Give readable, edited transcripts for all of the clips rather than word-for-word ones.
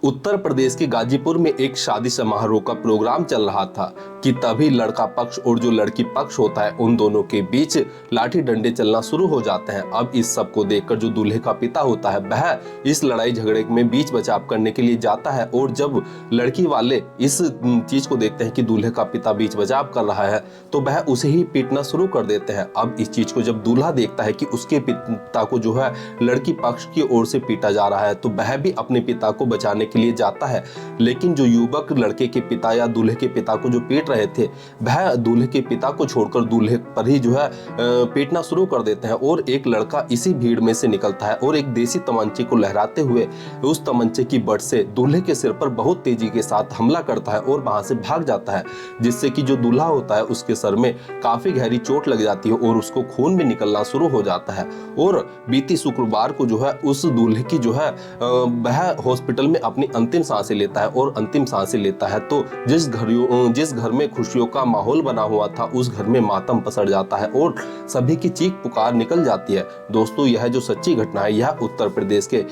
उत्तर प्रदेश के गाजीपुर में एक शादी समारोह का प्रोग्राम चल रहा था कि तभी लड़का पक्ष और जो लड़की पक्ष होता है उन दोनों के बीच लाठी डंडे चलना शुरू हो जाते हैं। अब इस सब को देखकर जो दूल्हे का पिता होता है वह इस लड़ाई झगड़े में बीच बचाव करने के लिए जाता है और जब लड़की वाले इस चीज को देखते हैं कि दूल्हे का पिता बीच बचाव कर रहा है तो वह उसे ही पीटना शुरू कर देते हैं। अब इस चीज को जब दूल्हा देखता है कि उसके पिता को जो है लड़की पक्ष की ओर से पीटा जा रहा है तो वह भी अपने पिता को बचाने के लिए जाता है, लेकिन जो युवक लड़के के पिता या दूल्हे के पिता को जो पीट रहे थे वह दूल्हे के पिता को छोड़कर दूल्हे पर ही जो है पीटना शुरू कर देते हैं। और एक लड़का इसी भीड़ में से निकलता है और एक देसी तमंचे को लहराते हुए उस तमंचे की बट से दूल्हे के सिर पर बहुत तेजी के साथ हमला करता है और वहां से भाग जाता है, जिससे कि जो दूल्हा होता है उसके सर में काफी गहरी चोट लग जाती है और उसको खून भी निकलना शुरू हो जाता है। और बीती शुक्रवार को जो है उस दूल्हे की जो है वह हॉस्पिटल में अपनी अंतिम सांसें लेता है और अंतिम सांसें लेता है तो जिस घर में खुशियों का माहौल बना हुआ था उस घर में मातम पसर जाता है और सभी की चीख पुकार निकल जाती है। दोस्तों, यह जो सच्ची घटना है यह उत्तर प्रदेश के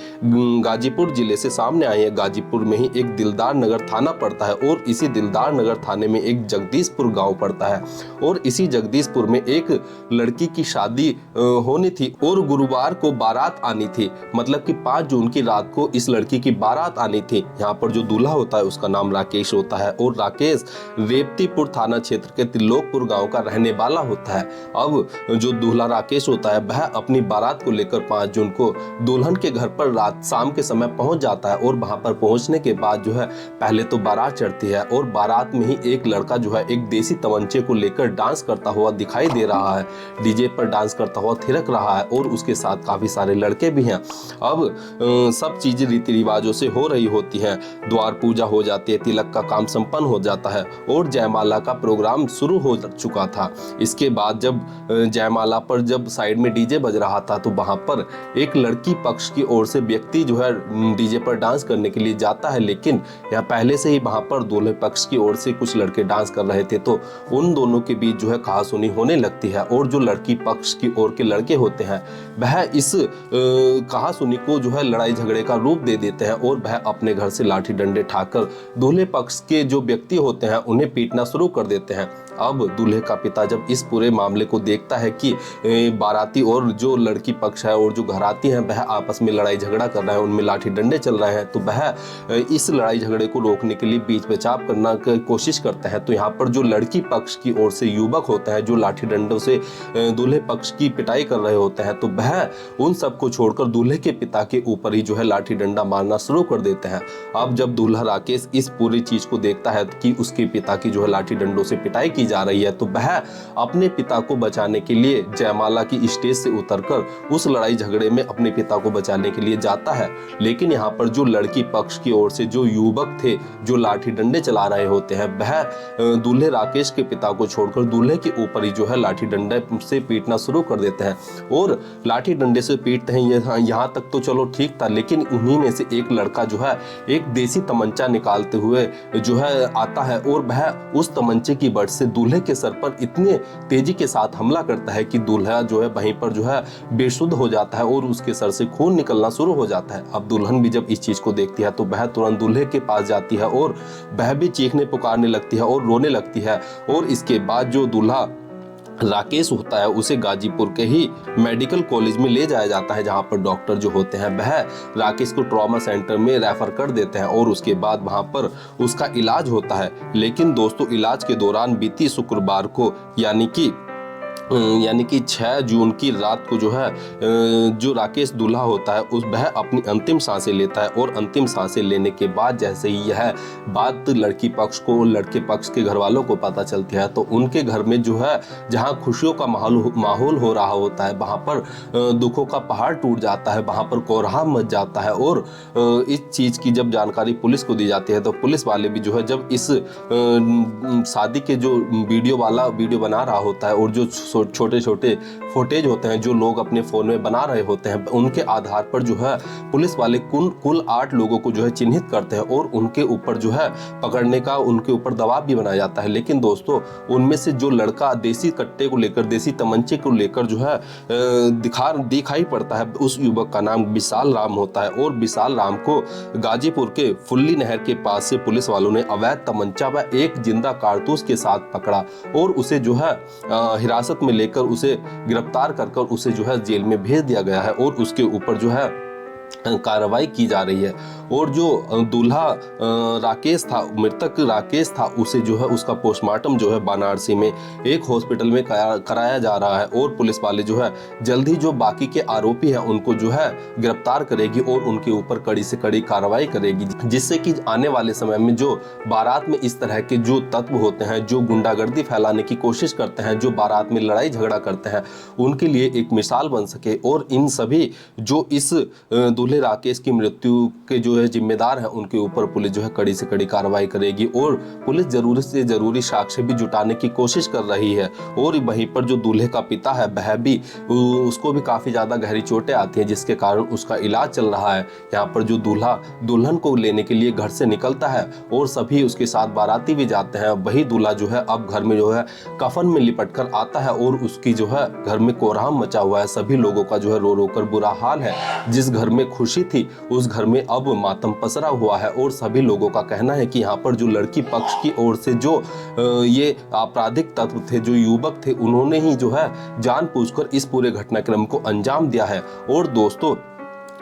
गाजीपुर जिले से सामने आई है। गाजीपुर में ही एक दिलदार नगर थाना पड़ता है और इसी दिलदार नगर थाने में एक जगदीशपुर गांव पड़ता है और इसी जगदीशपुर में एक लड़की की शादी होनी थी और गुरुवार को बारात आनी थी, मतलब कि 5 जून की रात को इस लड़की की बारात आनी थी। यहाँ पर जो दूल्हा होता है उसका नाम राकेश होता है और राकेश रेवतीपुर थाना क्षेत्र के त्रिलोकपुर गांव का रहने वाला होता है। अब जो दूल्हा राकेश होता है वह अपनी बारात को लेकर 5 जून को दुल्हन के घर पर रात शाम के समय पहुंच जाता है और वहां पर पहुंचने के बाद जो है पहले तो बारात चढ़ती है और बारात में ही एक लड़का जो है एक देसी तमंचे को लेकर डांस करता हुआ दिखाई दे रहा है, डीजे पर डांस करता हुआ थिरक रहा है और उसके साथ काफी सारे लड़के भी हैं। अब सब चीजें रीति रिवाजों से हो रही होती हैं, द्वार पूजा हो जाती है, तिलक का काम संपन्न हो जाता है और जयमाला का प्रोग्राम शुरू हो चुका था। इसके बाद जब जयमाला पर जब साइड में डीजे बज रहा था तो वहां पर एक लड़की पक्ष की ओर से व्यक्ति जो है डीजे पर डांस करने के लिए जाता है, लेकिन यहाँ पहले से ही वहां पर दूल्हे पक्ष की ओर से कुछ लड़के डांस कर रहे थे तो उन दोनों के बीच जो है कहासुनी होने लगती है और जो लड़की पक्ष की ओर के लड़के होते हैं वह इस कहासुनी को जो है लड़ाई झगड़े का रूप दे देते हैं और वह अपने घर से लाठी डंडे ठाकर दूल्हे पक्ष के जो व्यक्ति होते हैं उन्हें पीटना शुरू कर देते हैं। अब दूल्हे का पिता जब इस पूरे मामले को देखता है कि बाराती और जो लड़की पक्ष है और जो घराती हैं वह आपस में लड़ाई झगड़ा कर रहे हैं, उनमें लाठी डंडे चल रहे हैं, तो वह इस लड़ाई झगड़े को रोकने के लिए बीच बचाव करना की कोशिश करते हैं। तो यहाँ पर जो लड़की पक्ष की ओर से युवक होते हैं जो लाठी डंडों से दूल्हे पक्ष की पिटाई कर रहे होते हैं तो वह उन सबको छोड़कर दूल्हे के पिता के ऊपर ही जो है लाठी डंडा मारना शुरू कर देते हैं। अब जब दूल्हा राकेश इस पूरी चीज को देखता है कि उसके पिता की जो है लाठी डंडों से पिटाई की जा रही है तो वह अपने पिता को बचाने के लिए जयमाला की स्टेज से उतरकर उस लड़ाई झगड़े में अपने पिता को बचाने के लिए जाता है। लेकिन यहाँ पर जो लड़की पक्ष की ओर से जो युवक थे जो लाठी डंडे चला रहे होते हैं वह दूल्हे राकेश के पिता को छोड़कर दूल्हे के ऊपर ही जो है लाठी डंडे से पीटना शुरू कर देते हैं और लाठी डंडे से पीटते हैं। यहाँ तक तो चलो ठीक था, लेकिन उन्हीं में से एक लड़का जो है एक देसी तमंचा निकालते हुए जो है आता है और वह उस तमंचे की बट से दूल्हे के सर पर इतने तेजी के साथ हमला करता है कि दूल्हा जो है वहीं पर जो है बेसुध हो जाता है और उसके सर से खून निकलना शुरू हो जाता है। अब दुल्हन भी जब इस चीज को देखती है तो वह तुरंत दूल्हे के पास जाती है और वह भी चीखने पुकारने लगती है और रोने लगती है और इसके बाद जो दूल्हा राकेश होता है उसे गाजीपुर के ही मेडिकल कॉलेज में ले जाया जाता है, जहां पर डॉक्टर जो होते हैं वह राकेश को ट्रॉमा सेंटर में रेफर कर देते हैं और उसके बाद वहां पर उसका इलाज होता है। लेकिन दोस्तों, इलाज के दौरान बीती शुक्रवार को यानी कि 6 जून की रात को जो है जो राकेश दूल्हा होता है वह अपनी अंतिम सांसें लेता है और अंतिम सांसें लेने के बाद जैसे ही यह बात लड़की पक्ष को लड़के पक्ष के घर वालों को पता चलती है तो उनके घर में जो है जहां खुशियों का माहौल हो रहा होता है वहां पर दुखों का पहाड़ टूट जाता है, वहां पर कोहराम मच जाता है। और इस चीज की जब जानकारी पुलिस को दी जाती है तो पुलिस वाले भी जो है जब इस शादी के जो वीडियो बना रहा होता है और जो छोटे छोटे फुटेज होते हैं जो लोग अपने फ़ोन में बना रहे होते हैं, उनके आधार पर जो है पुलिस वाले कुल 8 लोगों को जो है चिन्हित करते हैं और उनके ऊपर जो है पकड़ने का उनके ऊपर दबाव भी बनाया जाता है। लेकिन दोस्तों उनमें से जो लड़का देसी कट्टे को लेकर, देसी तमंचे को लेकर जो है दिखाई पड़ता है, उस युवक का नाम विशाल राम होता है। और विशाल राम को गाजीपुर के फुल्ली नहर के पास से पुलिस वालों ने अवैध तमंचा व एक जिंदा कारतूस के साथ पकड़ा और उसे जो है हिरासत में लेकर उसे गिरफ्तार कर उसे जो है जेल में भेज दिया गया है और उसके ऊपर जो है कार्रवाई की जा रही है। और जो दूल्हा राकेश था, मृतक राकेश था, उसे जो है उसका पोस्टमार्टम जो है वाराणसी में एक हॉस्पिटल में कराया जा रहा है और पुलिस वाले जो है जल्द ही जो बाकी के आरोपी हैं उनको जो है गिरफ्तार करेगी और उनके ऊपर कड़ी से कड़ी कार्रवाई करेगी, जिससे कि आने वाले समय में जो बारात में इस तरह के जो तत्व होते हैं, जो गुंडागर्दी फैलाने की कोशिश करते हैं, जो बारात में लड़ाई झगड़ा करते हैं, उनके लिए एक मिसाल बन सके। और इन सभी जो इस दूल्हे राकेश की मृत्यु के जो है जिम्मेदार है उनके ऊपर पुलिस जो है कड़ी से कड़ी कार्रवाई करेगी और पुलिस जरूरी से जरूरी साक्ष्य भी जुटाने की कोशिश कर रही है। और वहीं पर जो दूल्हे का पिता है वह भी, उसको भी काफी ज्यादा गहरी चोटें आती हैं जिसके कारण उसका इलाज चल रहा है। यहाँ पर जो दूल्हा दुल्हन को लेने के लिए घर से निकलता है और सभी उसके साथ बाराती भी जाते हैं, वही दूल्हा जो है अब घर में जो है कफन में लिपट कर आता है और उसकी जो है घर में कोहराम मचा हुआ है। सभी लोगों का जो है रो रो कर बुरा हाल है। जिस घर में खुशी थी उस घर में अब मातम पसरा हुआ है और सभी लोगों का कहना है कि यहाँ पर जो लड़की पक्ष की ओर से जो ये आपराधिक तत्व थे, जो युवक थे, उन्होंने ही जो है जानबूझकर इस पूरे घटनाक्रम को अंजाम दिया है। और दोस्तों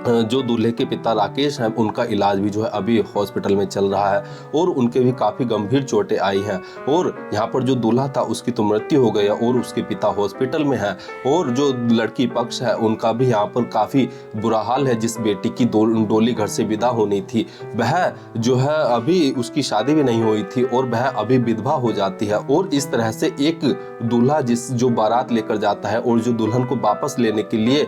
जो दूल्हे के पिता राकेश हैं उनका इलाज भी जो है अभी हॉस्पिटल में चल रहा है और उनके भी काफ़ी गंभीर चोटें आई हैं। और यहाँ पर जो दूल्हा था उसकी तो मृत्यु हो गई और उसके पिता हॉस्पिटल में है और जो लड़की पक्ष है उनका भी यहाँ पर काफ़ी बुरा हाल है। जिस बेटी की डोली घर से विदा होनी थी वह जो है अभी उसकी शादी भी नहीं हुई थी और वह अभी विधवा हो जाती है। और इस तरह से एक दूल्हा जो बारात लेकर जाता है और जो दुल्हन को वापस लेने के लिए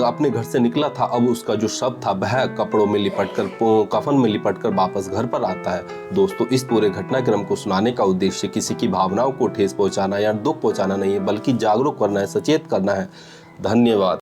अपने घर से निकला था, अब उसका जो शव था वह कपड़ों में लिपटकर, कफन में लिपटकर वापस घर पर आता है। दोस्तों इस पूरे घटनाक्रम को सुनाने का उद्देश्य किसी की भावनाओं को ठेस पहुंचाना या दुख पहुंचाना नहीं है, बल्कि जागरूक करना है, सचेत करना है। धन्यवाद।